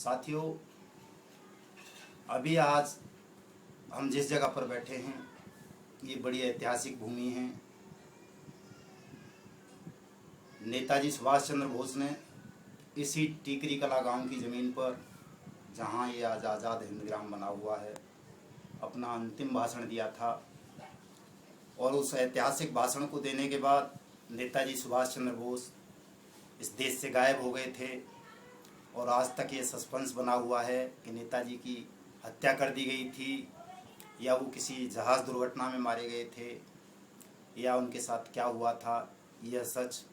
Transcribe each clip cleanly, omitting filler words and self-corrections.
साथियों, अभी आज हम जिस जगह पर बैठे हैं ये बड़ी ऐतिहासिक भूमि है। नेताजी सुभाष चंद्र बोस ने इसी टीकरी कला गांव की ज़मीन पर, जहां ये आज आज़ाद हिंद ग्राम बना हुआ है, अपना अंतिम भाषण दिया था। और उस ऐतिहासिक भाषण को देने के बाद नेताजी सुभाष चंद्र बोस इस देश से गायब हो गए थे। और आज तक ये सस्पेंस बना हुआ है कि नेताजी की हत्या कर दी गई थी या वो किसी जहाज़ दुर्घटना में मारे गए थे या उनके साथ क्या हुआ था। यह सच,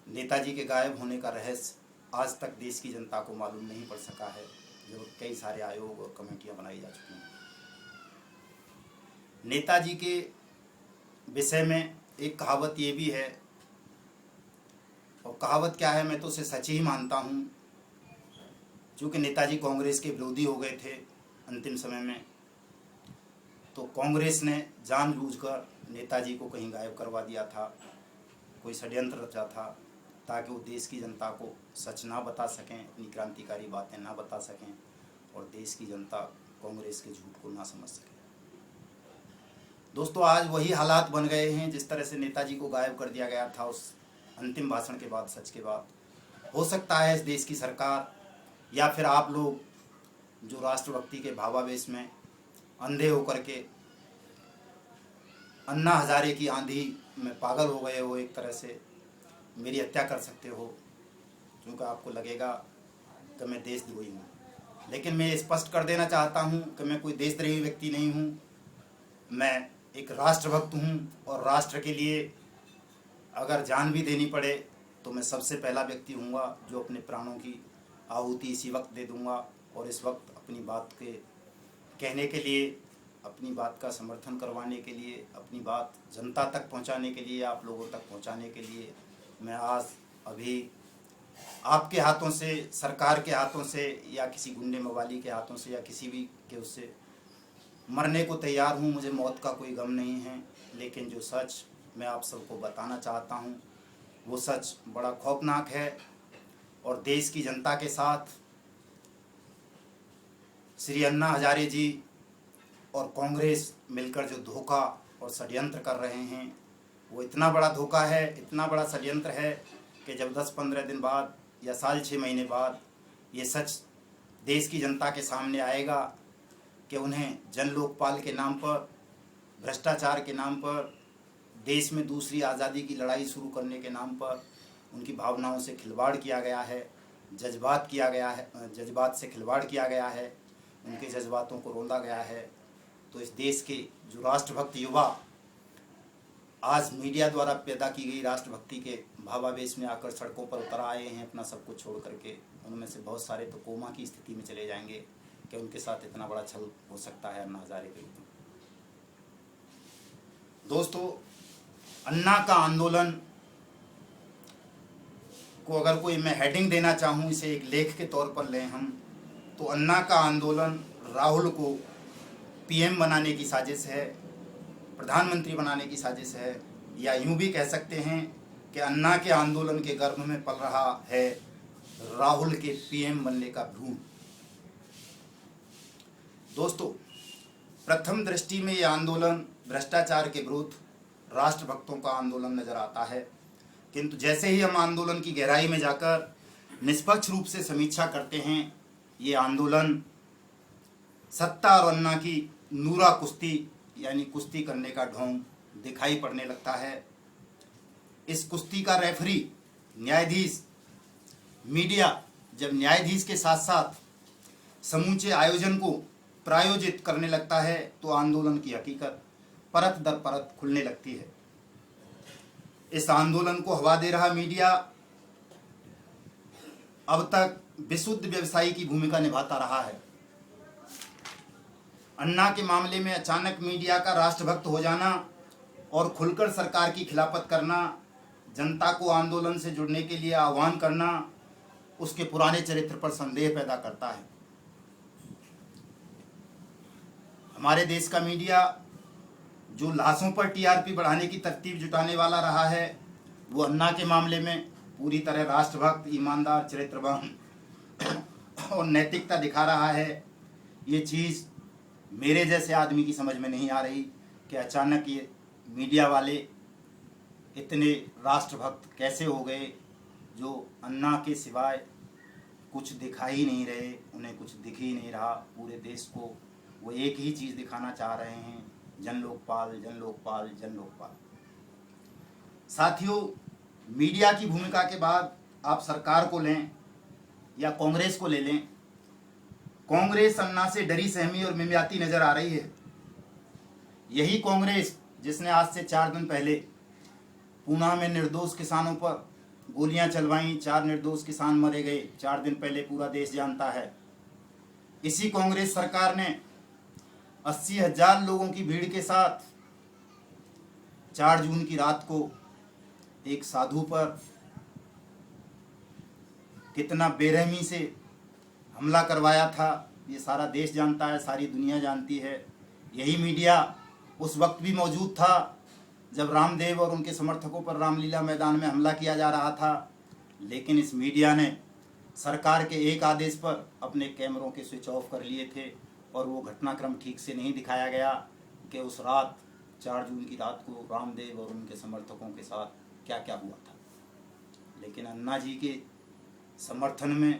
नेताजी के गायब होने का रहस्य आज तक देश की जनता को मालूम नहीं पड़ सका है, जो कई सारे आयोग और कमेटियां बनाई जा चुकी हैं। नेताजी के विषय में एक कहावत ये भी है, और कहावत क्या है, मैं तो उसे सच ही मानता हूँ। चूँकि नेताजी कांग्रेस के विरोधी हो गए थे अंतिम समय में, तो कांग्रेस ने जानबूझकर नेताजी को कहीं गायब करवा दिया था, कोई षड्यंत्र रचा था ताकि वो देश की जनता को सच ना बता सकें, अपनी क्रांतिकारी बातें ना बता सकें और देश की जनता कांग्रेस के झूठ को ना समझ सके। दोस्तों, आज वही हालात बन गए हैं जिस तरह से नेताजी को गायब कर दिया गया था उस अंतिम भाषण के बाद, सच के बाद। हो सकता है इस देश की सरकार या फिर आप लोग जो राष्ट्रभक्ति के भावावेश में अंधे होकर के अन्ना हजारे की आंधी में पागल हो गए हो, एक तरह से मेरी हत्या कर सकते हो, क्योंकि आपको लगेगा कि मैं देशद्रोही हूँ। लेकिन मैं स्पष्ट कर देना चाहता हूँ कि मैं कोई देशद्रोही व्यक्ति नहीं हूँ। मैं एक राष्ट्रभक्त हूँ और राष्ट्र के लिए अगर जान भी देनी पड़े तो मैं सबसे पहला व्यक्ति हूँगा जो अपने प्राणों की आहुति इसी वक्त दे दूँगा। और इस वक्त अपनी बात के कहने के लिए, अपनी बात का समर्थन करवाने के लिए, अपनी बात जनता तक पहुँचाने के लिए, आप लोगों तक पहुँचाने के लिए मैं आज अभी आपके हाथों से, सरकार के हाथों से या किसी गुंडे मवाली के हाथों से या किसी भी के उससे मरने को तैयार हूँ। मुझे मौत का कोई गम नहीं है, लेकिन जो सच मैं आप सबको बताना चाहता हूँ वो सच बड़ा खौफनाक है। और देश की जनता के साथ श्री अन्ना हजारे जी और कांग्रेस मिलकर जो धोखा और षड्यंत्र कर रहे हैं वो इतना बड़ा धोखा है, इतना बड़ा षड्यंत्र है कि जब 10-15 दिन बाद या साल 6 महीने बाद ये सच देश की जनता के सामने आएगा कि उन्हें जन लोकपाल के नाम पर, भ्रष्टाचार के नाम पर, देश में दूसरी आज़ादी की लड़ाई शुरू करने के नाम पर उनकी भावनाओं से खिलवाड़ किया गया है, जज्बात से खिलवाड़ किया गया है, उनके जज्बातों को रौंदा गया है। तो इस देश के जो राष्ट्रभक्त युवा आज मीडिया द्वारा पैदा की गई राष्ट्रभक्ति के भावावेश में आकर सड़कों पर उतर आए हैं अपना सब कुछ छोड़ करके, उनमें से बहुत सारे तो कोमा की स्थिति में चले जाएंगे कि उनके साथ इतना बड़ा छल हो सकता है अन्ना हजारे के रूप में। दोस्तों, अन्ना का आंदोलन को अगर कोई मैं हेडिंग देना चाहूँ, इसे एक लेख के तौर पर लें हम, तो अन्ना का आंदोलन राहुल को पीएम बनाने की साजिश है, प्रधानमंत्री बनाने की साजिश है, या यूं भी कह सकते हैं कि अन्ना के आंदोलन के गर्भ में पल रहा है राहुल के पीएम बनने का भ्रूण। दोस्तों, प्रथम दृष्टि में यह आंदोलन भ्रष्टाचार के विरुद्ध राष्ट्रभक्तों का आंदोलन नजर आता है, किंतु जैसे ही हम आंदोलन की गहराई में जाकर निष्पक्ष रूप से समीक्षा करते हैं, ये आंदोलन सत्ता और अन्ना की नूरा कुश्ती यानी कुश्ती करने का ढोंग दिखाई पड़ने लगता है। इस कुश्ती का रेफरी न्यायाधीश, मीडिया जब न्यायाधीश के साथ साथ समूचे आयोजन को प्रायोजित करने लगता है तो आंदोलन की हकीकत परत दर परत खुलने लगती है। इस आंदोलन को हवा दे रहा मीडिया अब तक विशुद्ध व्यवसायी की भूमिका निभाता रहा है। अन्ना के मामले में अचानक मीडिया का राष्ट्रभक्त हो जाना और खुलकर सरकार की खिलाफत करना, जनता को आंदोलन से जुड़ने के लिए आह्वान करना, उसके पुराने चरित्र पर संदेह पैदा करता है। हमारे देश का मीडिया जो लाशों पर टीआरपी बढ़ाने की तरतीब जुटाने वाला रहा है, वो अन्ना के मामले में पूरी तरह राष्ट्रभक्त, ईमानदार, चरित्रवान और नैतिकता दिखा रहा है, ये चीज़ मेरे जैसे आदमी की समझ में नहीं आ रही कि अचानक ये मीडिया वाले इतने राष्ट्रभक्त कैसे हो गए, जो अन्ना के सिवाय कुछ दिखा ही नहीं रहे, उन्हें कुछ दिख ही नहीं रहा। पूरे देश को वो एक ही चीज़ दिखाना चाह रहे हैं, जन लोकपाल, जन लोकपाल, जन लोकपाल। साथियों, मीडिया की भूमिका के बाद आप सरकार को लें या कांग्रेस को ले लें, कांग्रेस अन्ना से डरी सहमी और मिमियाती नजर आ रही है। यही कांग्रेस जिसने आज से 4 दिन पहले पूना में निर्दोष किसानों पर गोलियां चलवाई, 4 निर्दोष किसान मारे गए, 4 दिन पहले पूरा देश जानता है। इसी कांग्रेस सरकार ने 80,000 लोगों की भीड़ के साथ 4 जून की रात को एक साधु पर कितना बेरहमी से हमला करवाया था, ये सारा देश जानता है, सारी दुनिया जानती है। यही मीडिया उस वक्त भी मौजूद था जब रामदेव और उनके समर्थकों पर रामलीला मैदान में हमला किया जा रहा था, लेकिन इस मीडिया ने सरकार के एक आदेश पर अपने कैमरों के स्विच ऑफ कर लिए थे और वो घटनाक्रम ठीक से नहीं दिखाया गया कि उस रात 4 जून की रात को रामदेव और उनके समर्थकों के साथ क्या क्या हुआ था। लेकिन अन्ना जी के समर्थन में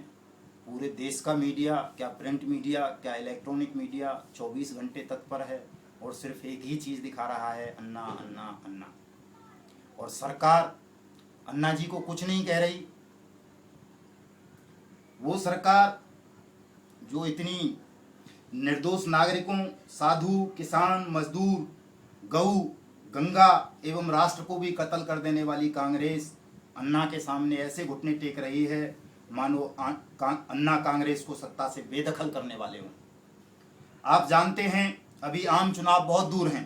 पूरे देश का मीडिया, क्या प्रिंट मीडिया, क्या इलेक्ट्रॉनिक मीडिया 24 घंटे तत्पर है और सिर्फ एक ही चीज़ दिखा रहा है, अन्ना अन्ना अन्ना। और सरकार अन्ना जी को कुछ नहीं कह रही। वो सरकार जो इतनी निर्दोष नागरिकों, साधु, किसान, मजदूर, गऊ, गंगा एवं राष्ट्र को भी कत्ल कर देने वाली कांग्रेस अन्ना के सामने ऐसे घुटने टेक रही है मानो अन्ना कांग्रेस को सत्ता से बेदखल करने वाले हों। आप जानते हैं अभी आम चुनाव बहुत दूर हैं।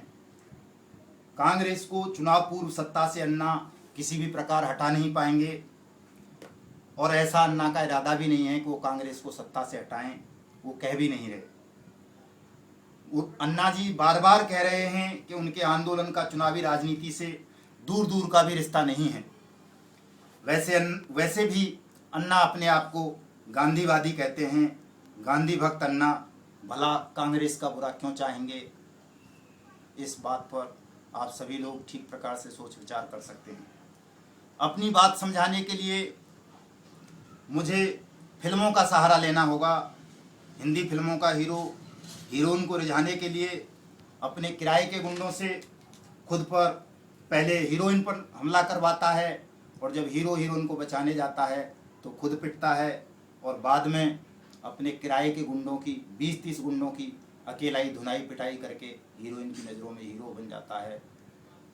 कांग्रेस को चुनाव पूर्व सत्ता से अन्ना किसी भी प्रकार हटा नहीं पाएंगे और ऐसा अन्ना का इरादा भी नहीं है कि वो कांग्रेस को सत्ता से हटाएं, वो कह भी नहीं रहे। अन्ना जी बार बार कह रहे हैं कि उनके आंदोलन का चुनावी राजनीति से दूर दूर का भी रिश्ता नहीं है। वैसे भी अन्ना अपने आप को गांधीवादी कहते हैं। गांधी भक्त अन्ना भला कांग्रेस का बुरा क्यों चाहेंगे, इस बात पर आप सभी लोग ठीक प्रकार से सोच विचार कर सकते हैं। अपनी बात समझाने के लिए मुझे फिल्मों का सहारा लेना होगा। हिंदी फिल्मों का हीरोइन को रिझाने के लिए अपने किराए के गुंडों से खुद पर पहले हीरोइन पर हमला करवाता है और जब हीरो हीरोइन को बचाने जाता है तो खुद पिटता है और बाद में अपने किराए के गुंडों की 20-30 गुंडों की अकेला ही धुनाई पिटाई करके हीरोइन की नज़रों में हीरो बन जाता है।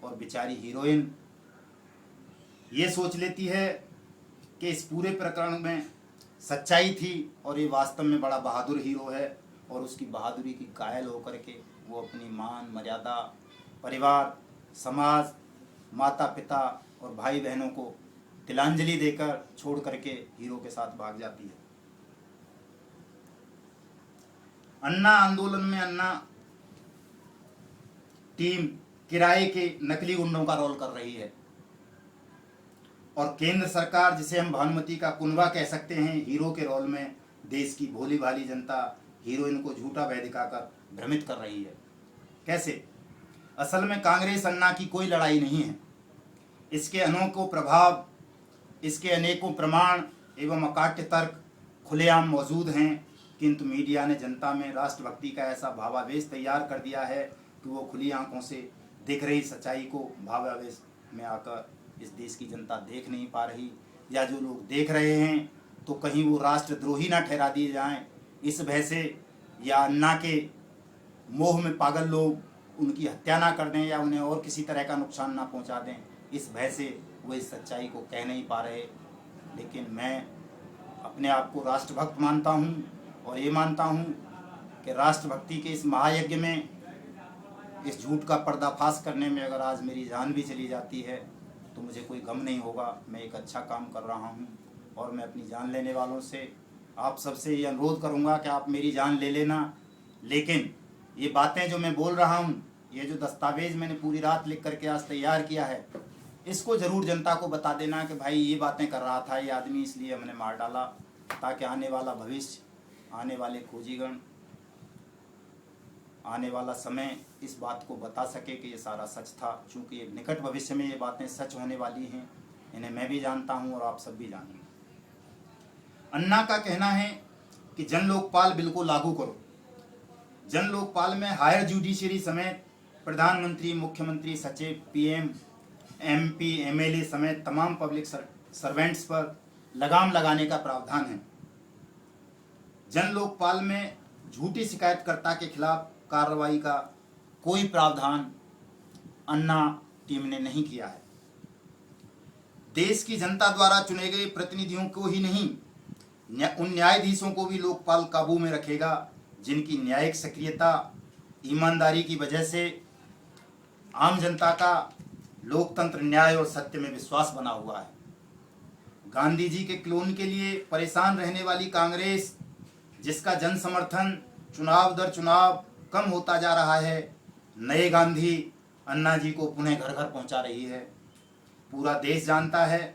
और बेचारी हीरोइन ये सोच लेती है कि इस पूरे प्रकरण में सच्चाई थी और ये वास्तव में बड़ा बहादुर हीरो है और उसकी बहादुरी की कायल होकर के वो अपनी मान मर्यादा, परिवार, समाज, माता पिता और भाई बहनों को तिलांजलि देकर छोड़ करके हीरो के साथ भाग जाती है। अन्ना आंदोलन में अन्ना टीम किराए के नकली गुंडों का रोल कर रही है और केंद्र सरकार, जिसे हम भानुमति का कुनबा कह सकते हैं, हीरो के रोल में देश की भोली भाली जनता हीरोइन को झूठा भय दिखाकर भ्रमित कर रही है। कैसे? असल में कांग्रेस अन्ना की कोई लड़ाई नहीं है। इसके अनोखों प्रभाव, इसके अनेकों प्रमाण एवं अकाट्य तर्क खुलेआम मौजूद हैं, किंतु मीडिया ने जनता में राष्ट्रभक्ति का ऐसा भावावेश तैयार कर दिया है कि वो खुली आंखों से दिख रही सच्चाई को भावावेश में आकर इस देश की जनता देख नहीं पा रही, या जो लोग देख रहे हैं तो कहीं वो राष्ट्रद्रोही ना ठहरा दिए जाएं, इस भय से, या अन्ना के मोह में पागल लोग उनकी हत्या ना कर दें या उन्हें और किसी तरह का नुकसान ना पहुंचा दें, इस भय से वो इस सच्चाई को कह नहीं पा रहे। लेकिन मैं अपने आप को राष्ट्रभक्त मानता हूँ और ये मानता हूँ कि राष्ट्रभक्ति के इस महायज्ञ में, इस झूठ का पर्दाफाश करने में अगर आज मेरी जान भी चली जाती है तो मुझे कोई गम नहीं होगा। मैं एक अच्छा काम कर रहा हूँ और मैं अपनी जान लेने वालों से, आप सबसे ये अनुरोध करूँगा कि आप मेरी जान ले लेना, लेकिन ये बातें जो मैं बोल रहा हूँ, ये जो दस्तावेज मैंने पूरी रात लिख करके आज तैयार किया है, इसको ज़रूर जनता को बता देना कि भाई ये बातें कर रहा था ये आदमी, इसलिए हमने मार डाला, ताकि आने वाला भविष्य आने वाले खोजीगण, आने वाला समय इस बात को बता सके कि ये सारा सच था। चूँकि निकट भविष्य में ये बातें सच होने वाली हैं, इन्हें मैं भी जानता हूँ और आप सब भी जानेंगे। अन्ना का कहना है कि जन लोकपाल बिल को लागू करो। जन लोकपाल में हायर जुडिशरी समेत प्रधानमंत्री, मुख्यमंत्री, सचिव, पीएम, एमपी, एमएलए समेत तमाम पब्लिक सर्वेंट्स पर लगाम लगाने का प्रावधान है। जन लोकपाल में झूठी शिकायतकर्ता के खिलाफ कार्रवाई का कोई प्रावधान अन्ना टीम ने नहीं किया है। देश की जनता द्वारा चुने गए प्रतिनिधियों को ही नहीं, उन न्यायाधीशों को भी लोकपाल काबू में रखेगा जिनकी न्यायिक सक्रियता, ईमानदारी की वजह से आम जनता का लोकतंत्र, न्याय और सत्य में विश्वास बना हुआ है। गांधी जी के क्लोन के लिए परेशान रहने वाली कांग्रेस, जिसका जन समर्थन चुनाव दर चुनाव कम होता जा रहा है, नए गांधी अन्ना जी को पुनः घर घर पहुंचा रही है। पूरा देश जानता है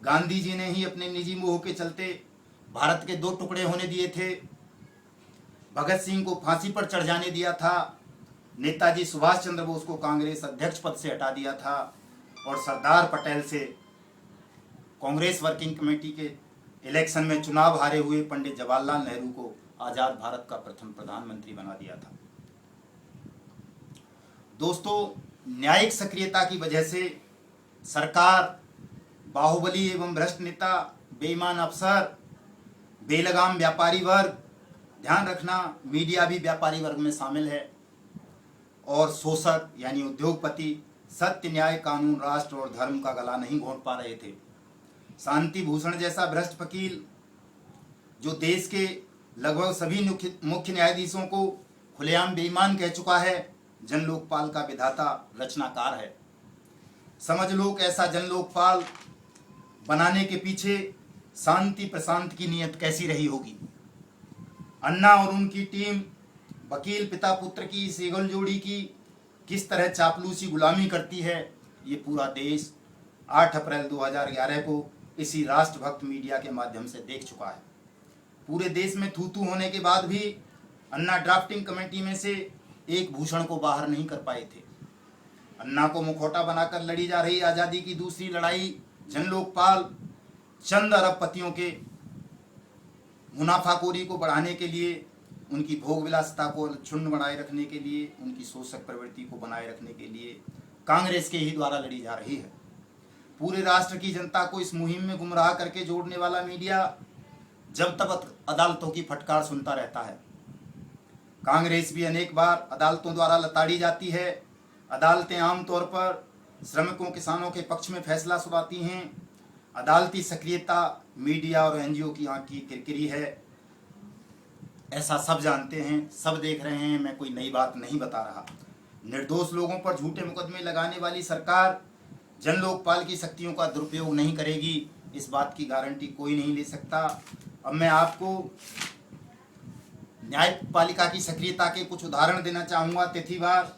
गांधी जी ने ही अपने निजी मोह के चलते भारत के 2 टुकड़े होने दिए थे, भगत सिंह को फांसी पर चढ़ जाने दिया था, नेताजी सुभाष चंद्र बोस को कांग्रेस अध्यक्ष पद से हटा दिया था और सरदार पटेल से कांग्रेस वर्किंग कमेटी के इलेक्शन में चुनाव हारे हुए पंडित जवाहरलाल नेहरू को आजाद भारत का प्रथम प्रधानमंत्री बना दिया था। दोस्तों, न्यायिक सक्रियता की वजह से सरकार, बाहुबली एवं भ्रष्ट नेता, बेईमान अफसर, बेलगाम व्यापारी वर्ग, ध्यान रखना मीडिया भी व्यापारी वर्ग में शामिल है, और शोषक यानी उद्योगपति सत्य, न्याय, कानून, राष्ट्र और धर्म का गला नहीं घोंट पा रहे थे। शांति भूषण जैसा भ्रष्ट वकील, जो देश के लगभग सभी मुख्य न्यायाधीशों को खुलेआम बेईमान कह चुका है, जन लोकपाल का विधाता, रचनाकार है। समझ लो कि ऐसा जन लोकपाल बनाने के पीछे शांति प्रशांत की नीयत कैसी रही होगी। अन्ना और उनकी टीम वकील पिता पुत्र की इस ईगल जोड़ी की किस तरह चापलूसी गुलामी करती है, ये पूरा देश 8 अप्रैल 2011 को इसी राष्ट्रभक्त मीडिया के माध्यम से देख चुका है। पूरे देश में थू-थू होने के बाद भी अन्ना ड्राफ्टिंग कमेटी में से एक भूषण को बाहर नहीं कर पाए थे। अन्ना को मुखौटा बनाकर लड़ी जा रही आज़ादी की दूसरी लड़ाई जन लोकपाल चंद अरबपतियों के मुनाफाखोरी को बढ़ाने के लिए, उनकी भोग विलासिता को क्षुण्ण बनाए रखने के लिए, उनकी शोषक प्रवृत्ति को बनाए रखने के लिए कांग्रेस के ही द्वारा लड़ी जा रही है। पूरे राष्ट्र की जनता को इस मुहिम में गुमराह करके जोड़ने वाला मीडिया जब तक अदालतों की फटकार सुनता रहता है। कांग्रेस भी अनेक बार अदालतों द्वारा लताड़ी जाती है। अदालतें आमतौर पर श्रमिकों, किसानों के पक्ष में फैसला सुनाती हैं। अदालती सक्रियता मीडिया और एनजीओ की आंख की किरकिरी है, ऐसा सब जानते हैं, सब देख रहे हैं। मैं कोई नई बात नहीं बता रहा। निर्दोष लोगों पर झूठे मुकदमे लगाने वाली सरकार जन लोकपाल की शक्तियों का दुरुपयोग नहीं करेगी, इस बात की गारंटी कोई नहीं ले सकता। अब मैं आपको न्यायपालिका की सक्रियता के कुछ उदाहरण देना चाहूँगा। तिथिवार